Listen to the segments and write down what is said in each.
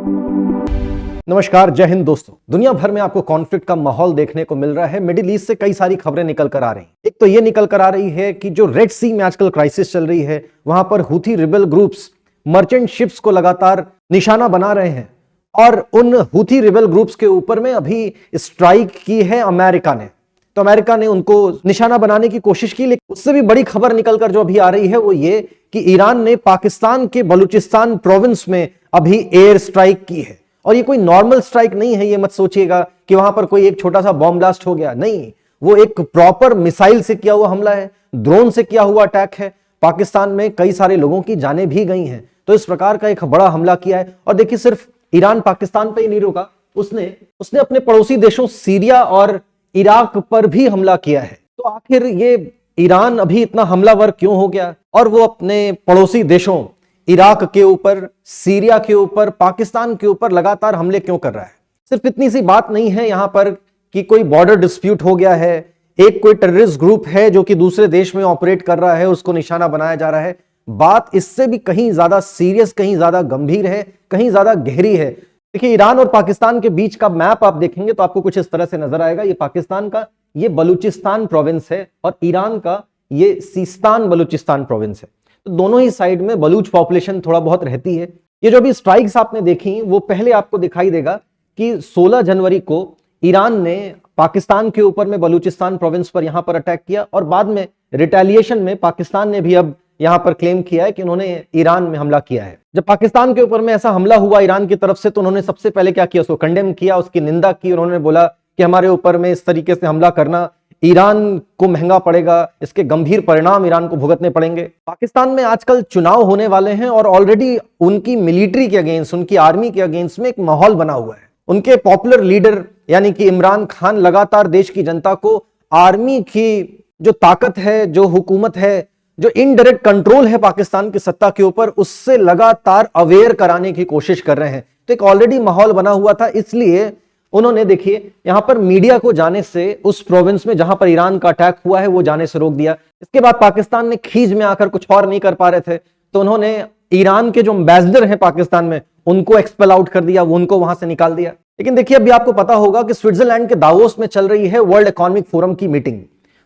नमस्कार, जय हिंद दोस्तों। दुनिया भर में आपको कॉन्फ्लिक्ट का माहौल देखने को मिल रहा है। मिडिल ईस्ट से कई सारी खबरें निकल कर आ रही हैं। एक तो ये निकल कर आ रही है कि जो रेड सी में आजकल क्राइसिस चल रही है, वहां पर Houthi rebel groups merchant ships को लगातार निशाना बना रहे हैं और उन हूथी रिबेल ग्रुप्स के ऊपर में अभी स्ट्राइक की है अमेरिका ने। तो अमेरिका ने उनको निशाना बनाने की कोशिश की, लेकिन उससे भी बड़ी खबर निकलकर जो अभी आ रही है वो ये कि ईरान ने पाकिस्तान के बलूचिस्तान प्रोविंस में अभी एयर स्ट्राइक की है। और ये कोई नॉर्मल स्ट्राइक नहीं है, ये मत सोचिएगा कि वहां पर कोई एक छोटा सा बॉम्ब ब्लास्ट हो गया, नहीं, वो एक प्रॉपर मिसाइल से किया हुआ हमला है, ड्रोन से किया हुआ अटैक है। पाकिस्तान में कई सारे लोगों की जानें भी गई हैं। तो इस प्रकार का एक बड़ा हमला किया है। और देखिए, सिर्फ ईरान पाकिस्तान पे ही नहीं रुका, उसने अपने पड़ोसी देशों सीरिया और इराक पर भी हमला किया है। तो आखिर ये ईरान अभी इतना हमलावर क्यों हो गया और वो अपने पड़ोसी देशों इराक के ऊपर, सीरिया के ऊपर, पाकिस्तान के ऊपर लगातार हमले क्यों कर रहा है? सिर्फ इतनी सी बात नहीं है यहां पर कि कोई बॉर्डर डिस्प्यूट हो गया है, एक कोई टेररिस्ट ग्रुप है जो कि दूसरे देश में ऑपरेट कर रहा है, उसको निशाना बनाया जा रहा है। बात इससे भी कहीं ज्यादा सीरियस, कहीं ज्यादा गंभीर है, कहीं ज्यादा गहरी है। देखिए, ईरान और पाकिस्तान के बीच का मैप आप देखेंगे तो आपको कुछ इस तरह से नजर आएगा। ये पाकिस्तान का ये बलूचिस्तान प्रोविंस है और ईरान का ये सीस्तान बलूचिस्तान प्रोविंस है। तो दोनों ही साइड में बलूच पॉपुलेशन थोड़ा बहुत रहती है। ये जो भी स्ट्राइक्स आपने देखी वो पहले आपको दिखाई देगा कि 16 जनवरी को ईरान ने पाकिस्तान के ऊपर में बलूचिस्तान प्रोविंस पर यहां पर अटैक किया और बाद में रिटेलिएशन में पाकिस्तान ने भी अब यहां पर क्लेम किया है कि उन्होंने ईरान में हमला किया है। जब पाकिस्तान के ऊपर में ऐसा हमला हुआ ईरान की तरफ से तो उन्होंने सबसे पहले क्या किया, उसको कंडेम किया, उसकी निंदा की। उन्होंने बोला कि हमारे ऊपर में इस तरीके से हमला करना ईरान को महंगा पड़ेगा, इसके गंभीर परिणाम ईरान को भुगतने पड़ेंगे। पाकिस्तान में आजकल चुनाव होने वाले हैं और ऑलरेडी उनकी मिलिट्री के अगेंस्ट, उनकी आर्मी के अगेंस्ट में एक माहौल बना हुआ है। उनके पॉपुलर लीडर यानी कि इमरान खान लगातार देश की जनता को आर्मी की जो ताकत है, जो हुकूमत है, जो इनडायरेक्ट कंट्रोल है पाकिस्तान की सत्ता के ऊपर, उससे लगातार अवेयर कराने की कोशिश कर रहे हैं। तो एक ऑलरेडी माहौल बना हुआ था, इसलिए उन्होंने देखिए यहां पर मीडिया को जाने से उस प्रोविंस में जहां पर ईरान का अटैक हुआ है वो जाने से रोक दिया। इसके बाद पाकिस्तान ने खींच में आकर कुछ और नहीं कर पा रहे थे तो उन्होंने ईरान के जो एम्बेसडर हैं पाकिस्तान में उनको एक्सपेल आउट कर दिया, वो उनको वहां से निकाल दिया। लेकिन देखिए, अभी आपको पता होगा कि स्विट्जरलैंड के दावोस में चल रही है वर्ल्ड इकोनॉमिक फोरम की मीटिंग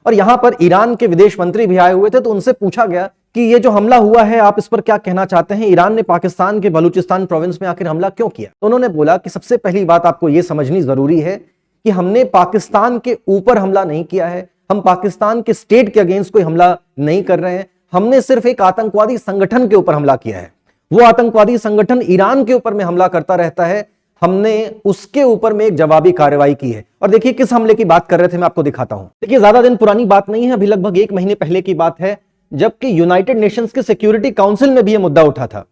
और यहां पर ईरान के विदेश मंत्री भी आए हुए थे। तो उनसे पूछा गया कि ये जो हमला हुआ है आप इस पर क्या कहना चाहते हैं, ईरान ने पाकिस्तान के बलूचिस्तान प्रोविंस में आखिर हमला क्यों किया? तो उन्होंने बोला कि सबसे पहली बात आपको यह समझनी जरूरी है कि हमने पाकिस्तान के ऊपर हमला नहीं किया है, हम पाकिस्तान के स्टेट के अगेंस्ट कोई हमला नहीं कर रहे हैं, हमने सिर्फ एक आतंकवादी संगठन के ऊपर हमला किया है। वो आतंकवादी संगठन ईरान के ऊपर में हमला करता रहता है, हमने उसके ऊपर में एक जवाबी कार्रवाई की है। और देखिए किस हमले की बात कर रहे थे, मैं आपको दिखाता हूं। देखिए, ज्यादा दिन पुरानी बात नहीं है, अभी लगभग 1 महीने पहले की बात है, जबकि यूनाइटेड नेशंस के सिक्योरिटी काउंसिल में भी यह मुद्दा उठा था।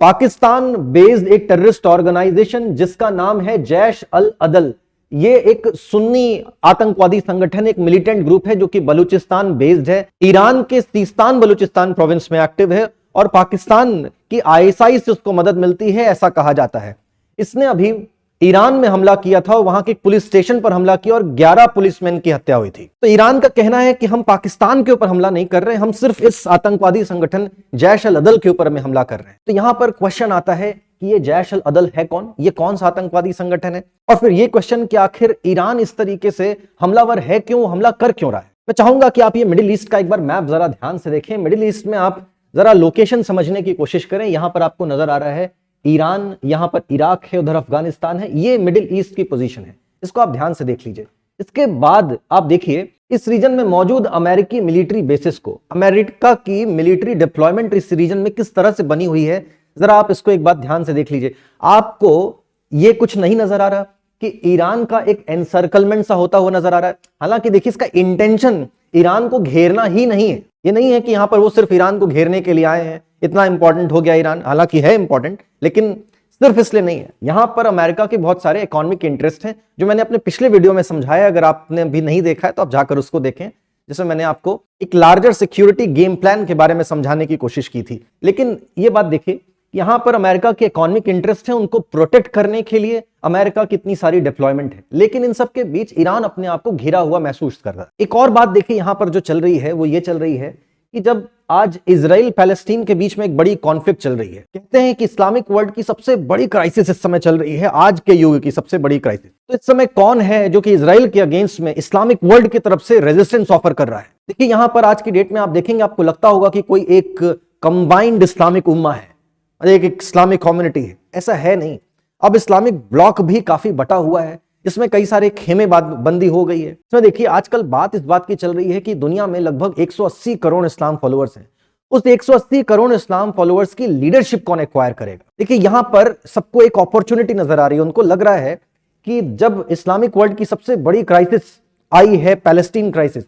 पाकिस्तान बेस्ड एक टेररिस्ट ऑर्गेनाइजेशन जिसका नाम है जैश अल अदल, ये एक सुन्नी आतंकवादी संगठन, एक मिलिटेंट ग्रुप है जो कि बलूचिस्तान बेस्ड है, ईरान के सीस्तान बलूचिस्तान प्रोविंस में एक्टिव है और पाकिस्तान की आईएसआई से उसको मदद मिलती है, ऐसा कहा जाता है। इसने अभी ईरान में हमला किया था, वहां के पुलिस स्टेशन पर हमला किया और 11 पुलिसमैन की हत्या हुई थी। तो ईरान का कहना है कि हम पाकिस्तान के ऊपर हमला नहीं कर रहे, हम सिर्फ इस आतंकवादी संगठन जैश अल अदल के ऊपर में हमला कर रहे हैं। तो यहां पर क्वेश्चन आता है कि ये जैश अल अदल है कौन, ये कौन सा आतंकवादी संगठन है? और फिर ये क्वेश्चन कि आखिर ईरान इस तरीके से हमलावर है क्यों, हमला कर क्यों रहा है? मैं चाहूंगा कि आप ये मिडिल ईस्ट का एक बार मैप जरा ध्यान से देखें। मिडिल ईस्ट में आप जरा लोकेशन समझने की कोशिश करें। यहां पर आपको नजर आ रहा है ईरान, यहां पर इराक है, उधर अफगानिस्तान है, ये मिडिल ईस्ट की पोजीशन है, इसको आप ध्यान से देख लीजिए। इसके बाद आप देखिए इस रीजन में मौजूद अमेरिकी मिलिट्री बेसिस को, अमेरिका की मिलिट्री डिप्लॉयमेंट इस रीजन में किस तरह से बनी हुई है, जरा आप इसको एक बात ध्यान से देख लीजिए। आपको ये कुछ नहीं नजर आ रहा कि ईरान का एक एनसर्कलमेंट सा होता हुआ नजर आ रहा है? हालांकि देखिए, इसका इंटेंशन ईरान को घेरना ही नहीं है। ये नहीं है कि यहां पर वो सिर्फ ईरान को घेरने के लिए आए हैं, इतना इंपॉर्टेंट हो गया ईरान, हालांकि है इंपॉर्टेंट, लेकिन सिर्फ इसलिए नहीं है। यहां पर अमेरिका के बहुत सारे इकोनॉमिक इंटरेस्ट हैं जो मैंने अपने पिछले वीडियो में समझाया। अगर आपने भी नहीं देखा है तो आप जाकर उसको देखें, जिसमें मैंने आपको एक लार्जर सिक्योरिटी गेम प्लान के बारे में समझाने की कोशिश की थी। लेकिन ये बात देखिए, यहां पर अमेरिका के इकोनॉमिक इंटरेस्ट हैं, उनको प्रोटेक्ट करने के लिए अमेरिका की इतनी सारी डिप्लॉयमेंट है, लेकिन इन सब के बीच ईरान अपने आप को घिरा हुआ महसूस कर रहा है। एक और बात देखिए, यहां पर जो चल रही है वो ये चल रही है कि जब आज इजराइल पैलेस्टीन के बीच में एक बड़ी कॉन्फ्लिक्ट चल रही है। कहते हैं कि इस्लामिक वर्ल्ड की सबसे बड़ी क्राइसिस इस समय चल रही है, आज के युग की सबसे बड़ी क्राइसिस। तो इस समय कौन है जो कि इजराइल के अगेंस्ट में इस्लामिक वर्ल्ड की तरफ से रेजिस्टेंस ऑफर कर रहा है? देखिए यहां पर आज की डेट में आप देखेंगे, आपको लगता होगा कि कोई एक कंबाइंड इस्लामिक उम्मा है, एक इस्लामिक कम्युनिटी है। ऐसा है नहीं। अब इस्लामिक ब्लॉक भी काफी बटा हुआ है, इसमें कई सारे खेमे बंदी हो गई है। इसमें देखिए आजकल बात इस बात की चल रही है कि दुनिया में लगभग 180 करोड़ इस्लाम फॉलोअर्स हैं। उस 180 करोड़ इस्लाम फॉलोअर्स की लीडरशिप कौन एक्वायर करेगा? देखिए यहां पर सबको एक अपॉर्चुनिटी नजर आ रही है। उनको लग रहा है कि जब इस्लामिक वर्ल्ड की सबसे बड़ी क्राइसिस आई है, पैलेस्टीन क्राइसिस,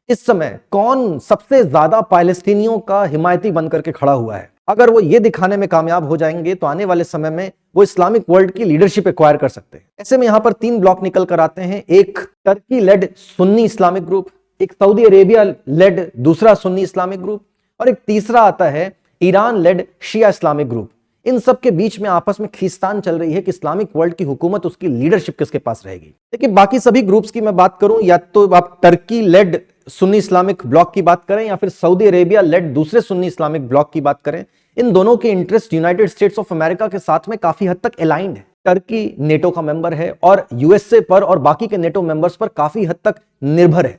इस समय कौन सबसे ज्यादा पैलेस्टीनियों का हिमायती बनकर के खड़ा हुआ है। अगर वो ये दिखाने में कामयाब हो जाएंगे तो आने वाले समय में वो इस्लामिक वर्ल्ड की लीडरशिप एक्वायर कर सकते हैं। ऐसे में यहां पर 3 ब्लॉक निकल कर आते हैं। एक Turkey led Sunni Islamic group, एक सऊदी अरेबिया लेड दूसरा सुन्नी इस्लामिक ग्रुप, और एक तीसरा आता है Iran led Shia Islamic group. इन सब के बीच में आपस में खींचतान चल रही है कि इस्लामिक वर्ल्ड की हुकूमत, उसकी लीडरशिप किसके पास रहेगी। देखिए बाकी सभी ग्रुप्स की मैं बात करूं, या तो आप Turkey led Sunni Islamic block की बात करें या फिर सऊदी अरेबिया लेड दूसरे सुन्नी इस्लामिक ब्लॉक की बात करें, इन दोनों के interest United states of America के साथ में काफी हद तक अलाइंड है। टर्की नेटो का मेंबर है और यूएसए पर और बाकी के नेटो मेंबर्स पर काफी हद तक निर्भर है।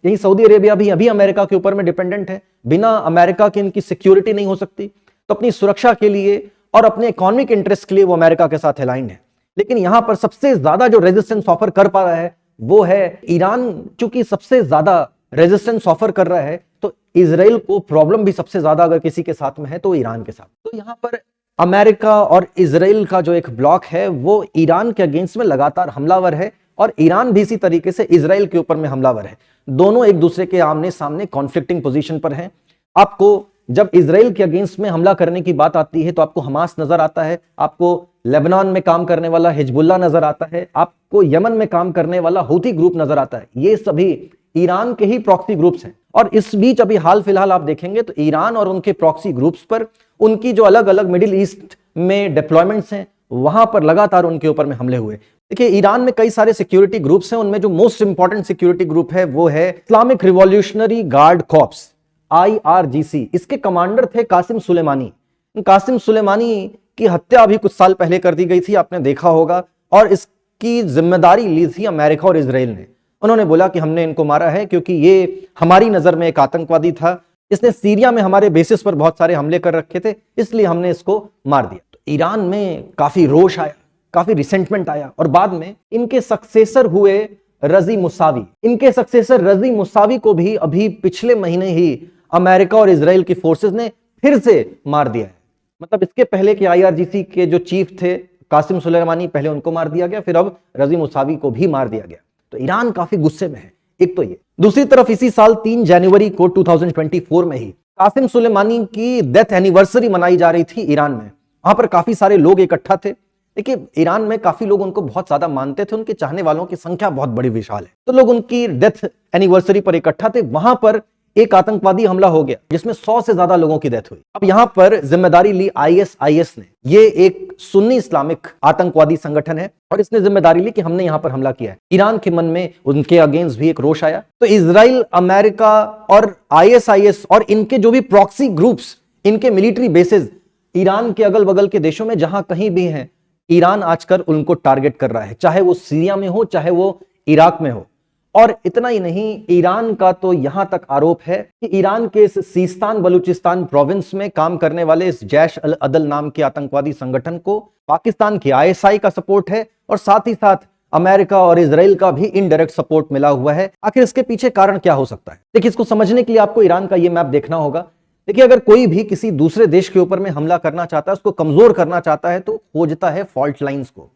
यही सऊदी अरेबिया भी अभी अमेरिका के ऊपर में डिपेंडेंट है। बिना अमेरिका के इनकी सिक्योरिटी नहीं हो सकती, तो अपनी सुरक्षा के लिए और अपने इकोनॉमिक इंटरेस्ट के लिए वो अमेरिका के साथ अलाइंड है। लेकिन यहां पर सबसे ज्यादा जो रेजिस्टेंस ऑफर कर पा रहा है वो है ईरान। चूंकि सबसे ज्यादा रेजिस्टेंस ऑफर कर रहा है तो इजराइल को प्रॉब्लम भी सबसे ज्यादा अगर किसी के साथ में है तो ईरान के साथ। तो यहां पर अमेरिका और इजराइल का जो एक ब्लॉक है वो ईरान के अगेंस्ट में लगातार हमलावर है, और ईरान भी इसी तरीके से इजराइल के ऊपर में हमलावर है। दोनों एक दूसरे के आमने सामने कॉन्फ्लिक्टिंग पोजीशन पर हैं। आपको जब इजराइल के अगेंस्ट में हमला करने की बात आती है तो आपको हमास नजर आता है, आपको लेबनान में काम करने वाला हिजबुल्लाह नजर आता है, आपको यमन में काम करने वाला हूथी ग्रुप नजर आता है। ये सभी ईरान के ही प्रॉक्सी ग्रुप्स हैं। और इस बीच अभी हाल फिलहाल आप देखेंगे तो ईरान और उनके प्रॉक्सी ग्रुप्स पर उनकी जो अलग अलग मिडिल ईस्ट में डिप्लॉयमेंट्स हैं वहां पर लगातार उनके ऊपर में हमले हुए। देखिए ईरान में कई सारे सिक्योरिटी ग्रुप्स हैं, उनमें जो मोस्ट इंपॉर्टेंट सिक्योरिटी ग्रुप है वो है Islamic revolutionary guard corps, IRGC। इसके कमांडर थे कासिम सुलेमानी। कासिम सुलेमानी की हत्या अभी कुछ साल पहले कर दी गई थी, आपने देखा होगा, और इसकी जिम्मेदारी ली थी अमेरिका और इजराइल ने। उन्होंने बोला कि हमने इनको मारा है क्योंकि ये हमारी नजर में एक आतंकवादी था, इसने सीरिया में हमारे बेसिस पर बहुत सारे हमले कर रखे थे, इसलिए हमने इसको मार दिया। तो ईरान में काफी रोष आया, काफी रिसेंटमेंट आया, और बाद में इनके सक्सेसर हुए रजी मुसावी। इनके सक्सेसर रजी मुसावी को भी अभी पिछले महीने ही अमेरिका और इजराइल की फोर्सेस ने फिर से मार दिया है। मतलब इसके पहले के IRGC के जो चीफ थे कासिम सुलेमानी, पहले उनको मार दिया गया, फिर अब रजी मुसावी को भी मार दिया गया। तो ईरान काफी गुस्से में है। एक तो ये, दूसरी तरफ इसी साल 3 जनवरी को 2024 में ही कासिम सुलेमानी की डेथ एनिवर्सरी मनाई जा रही थी ईरान में। वहां पर काफी सारे लोग इकट्ठा थे। देखिए ईरान में काफी लोग उनको बहुत ज्यादा मानते थे, उनके चाहने वालों की संख्या बहुत बड़ी विशाल है, तो लोग उनकी डेथ एनिवर्सरी पर इकट्ठा थे। वहां पर एक आतंकवादी हमला हो गया जिसमें 100 से ज्यादा लोगों की डेथ हुई। अब यहां पर जिम्मेदारी ली ISIS ने। ये एक सुन्नी इस्लामिक आतंकवादी संगठन है और इसने जिम्मेदारी ली कि हमने यहां पर हमला किया है। ईरान के मन में उनके अगेंस्ट भी एक रोष आया। तो इजराइल, अमेरिका और ISIS और इनके जो भी प्रॉक्सी ग्रुप्स, इनके मिलिट्री बेसेस ईरान के अगल बगल के देशों में जहां कहीं भी हैं, ईरान आजकल उनको टारगेट कर रहा है, चाहे वो सीरिया में हो, चाहे वो इराक में हो। और इतना ही नहीं, ईरान का तो यहां तक आरोप है कि ईरान के इस सीस्तान बलूचिस्तान प्रोविंस में काम करने वाले इस जैश अल अदल नाम के आतंकवादी संगठन को पाकिस्तान की ISI का सपोर्ट है, और साथ ही साथ अमेरिका और इजराइल का भी इनडायरेक्ट सपोर्ट मिला हुआ है। आखिर इसके पीछे कारण क्या हो सकता है? देखिए, इसको समझने के लिए आपको ईरान का यह मैप देखना होगा। देखिए, अगर कोई भी किसी दूसरे देश के ऊपर में हमला करना चाहता है, उसको कमजोर करना चाहता है, तो खोजता है फॉल्ट लाइंस को।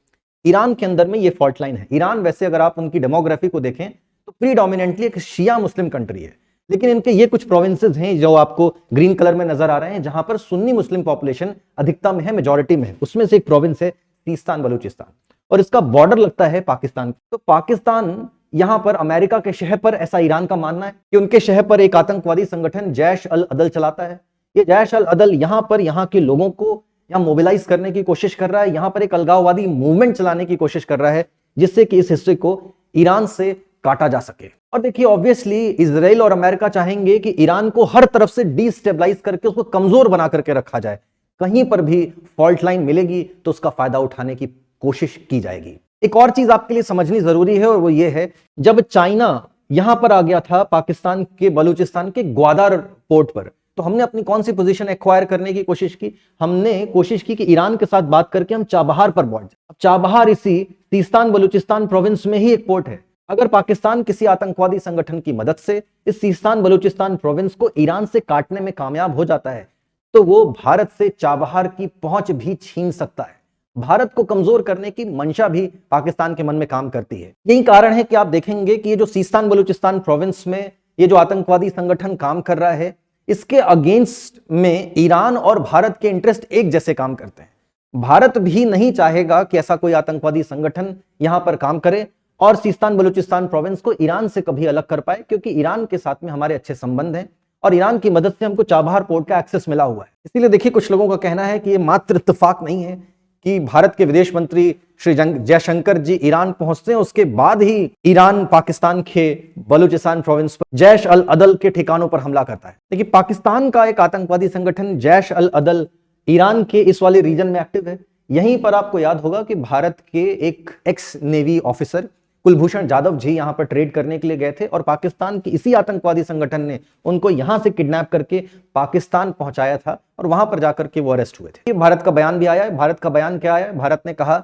ईरान के अंदर में ये फॉल्ट लाइन है। ईरान वैसे अगर आप उनकी डेमोग्राफी को देखें तो प्रीडोमिनेंटली एक शिया मुस्लिम कंट्री है, लेकिन इनके ये कुछ प्रोविंसेस हैं जो आपको ग्रीन कलर में नजर आ रहे हैं, जहां पर सुन्नी मुस्लिम पॉपुलेशन अधिकतम है, मेजॉरिटी में है। उसमें से एक प्रोविंस है सीस्तान बलूचिस्तान, और इसका बॉर्डर लगता है पाकिस्तान। तो पाकिस्तान यहां पर अमेरिका के शहर पर, ऐसा ईरान का मानना है कि उनके शहर पर एक आतंकवादी संगठन जैश अल अदल चलाता है। ये जैश अल अदल यहां पर यहां के लोगों को यहां मोबिलाइज करने की कोशिश कर रहा है, यहां पर एक अलगाववादी मूवमेंट चलाने की कोशिश कर रहा है, जिससे कि इस हिस्से को ईरान से काटा जा सके। और देखिए ऑब्वियसली इजराइल और अमेरिका चाहेंगे कि ईरान को हर तरफ से डिस्टेबलाइज करके उसको कमजोर बना करके रखा जाए, कहीं पर भी फॉल्ट लाइन मिलेगी तो उसका फायदा उठाने की कोशिश की जाएगी। एक और चीज आपके लिए समझनी जरूरी है और वो ये है, जब चाइना यहां पर आ गया था पाकिस्तान के बलूचिस्तान के ग्वादर पोर्ट पर, तो हमने अपनी कौन सी पोजीशन एक्वायर करने की कोशिश की? हमने कोशिश की कि ईरान के साथ बात करके हम चाबहार पर पहुंच जाए। चाबहार इसी सीस्तान बलूचिस्तान प्रोविंस में ही एक पोर्ट है। अगर पाकिस्तान किसी आतंकवादी संगठन की मदद से इस सीस्तान बलूचिस्तान प्रोविंस को ईरान से काटने में कामयाब हो जाता है तो वो भारत से चाबहार की पहुंच भी छीन सकता है। भारत को कमजोर करने की मंशा भी पाकिस्तान के मन में काम करती है। यही कारण है कि आप देखेंगे कि ये जो सीस्तान बलूचिस्तान प्रोविंस में ये जो आतंकवादी संगठन काम कर रहा है, इसके अगेंस्ट में ईरान और भारत के इंटरेस्ट एक जैसे काम करते हैं। भारत भी नहीं चाहेगा कि ऐसा कोई आतंकवादी संगठन यहां पर काम करे और सीस्तान बलूचिस्तान प्रोविंस को ईरान से कभी अलग कर पाए, क्योंकि ईरान के साथ में हमारे अच्छे संबंध हैं और ईरान की मदद से हमको चाबहार पोर्ट का एक्सेस मिला हुआ है। इसीलिए देखिए कुछ लोगों का कहना है कि ये मात्र इत्तेफाक नहीं है कि भारत के विदेश मंत्री श्री जयशंकर जी ईरान पहुंचते हैं, उसके बाद ही ईरान पाकिस्तान के बलूचिस्तान प्रोविंस पर जैश अल अदल के ठिकानों पर हमला करता है। देखिए पाकिस्तान का एक आतंकवादी संगठन जैश अल अदल ईरान के इस वाले रीजन में एक्टिव है। यहीं पर आपको याद होगा कि भारत के एक ex navy officer Kulbhushan Jadhav ji यहां पर ट्रेड करने के लिए गए थे और पाकिस्तान की इसी आतंकवादी संगठन ने उनको यहां से किडनैप करके पाकिस्तान पहुंचाया था और वहां पर जाकर के वो अरेस्ट हुए थे। भारत का बयान भी आया है। भारत का बयान क्या आया है? भारत ने कहा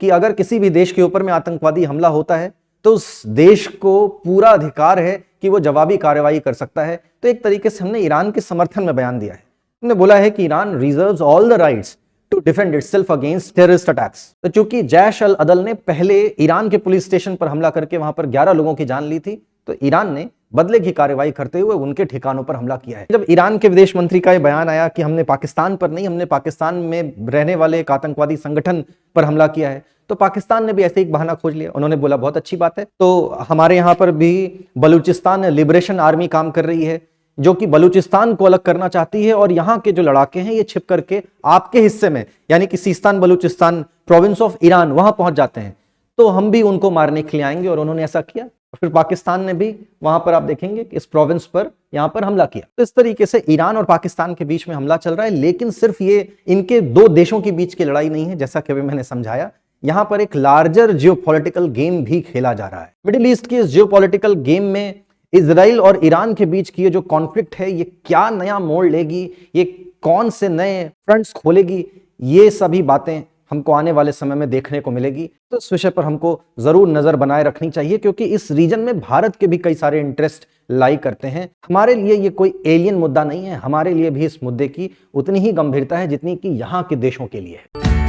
कि अगर किसी भी देश के ऊपर में आतंकवादी हमला होता है तो उस देश को पूरा अधिकार है कि वो जवाबी कार्रवाई कर सकता है। तो एक तरीके से हमने ईरान के समर्थन में बयान दिया है। हमने बोला है कि Iran reserves all the rights to defend itself against terrorist attacks. तो चूंकि जैश अल अदल ने पहले ईरान के पुलिस स्टेशन पर हमला करके वहां पर 11 लोगों की जान ली थी, तो ईरान ने बदले की कार्रवाई करते हुए उनके ठिकानों पर हमला किया है। जब ईरान के विदेश मंत्री का यह बयान आया कि हमने पाकिस्तान पर नहीं, हमने पाकिस्तान में रहने वाले एक आतंकवादी संगठन पर हमला किया है, तो पाकिस्तान ने भी ऐसे एक बहाना खोज लिया। उन्होंने बोला बहुत अच्छी बात है, तो हमारे यहां पर भी बलूचिस्तान लिबरेशन आर्मी काम कर रही है जो कि बलूचिस्तान को अलग करना चाहती है और यहाँ के जो लड़ाके हैं ये छिप करके आपके हिस्से में यानी कि Sistan Balochistan province of Iran वहां पहुंच जाते हैं, तो हम भी उनको मारने के लिए आएंगे। और उन्होंने ऐसा किया। फिर पाकिस्तान ने भी वहां पर आप देखेंगे कि इस प्रोविंस पर यहां पर हमला किया। तो इस तरीके से ईरान और पाकिस्तान के बीच में हमला चल रहा है, लेकिन सिर्फ ये इनके दो देशों के बीच की लड़ाई नहीं है। जैसा कि अभी मैंने समझाया, यहां पर एक लार्जर जियोपॉलिटिकल गेम भी खेला जा रहा है। मिडिल ईस्ट के इस जियोपॉलिटिकल गेम में इजराइल और ईरान के बीच की ये जो कॉन्फ्लिक्ट है, ये क्या नया मोड़ लेगी, ये कौन से नए फ्रंट्स खोलेगी, ये सभी बातें हमको आने वाले समय में देखने को मिलेगी। तो इस विषय पर हमको जरूर नजर बनाए रखनी चाहिए, क्योंकि इस रीजन में भारत के भी कई सारे इंटरेस्ट लाई करते हैं। हमारे लिए ये कोई एलियन मुद्दा नहीं है, हमारे लिए भी इस मुद्दे की उतनी ही गंभीरता है जितनी कि यहाँ के देशों के लिए है।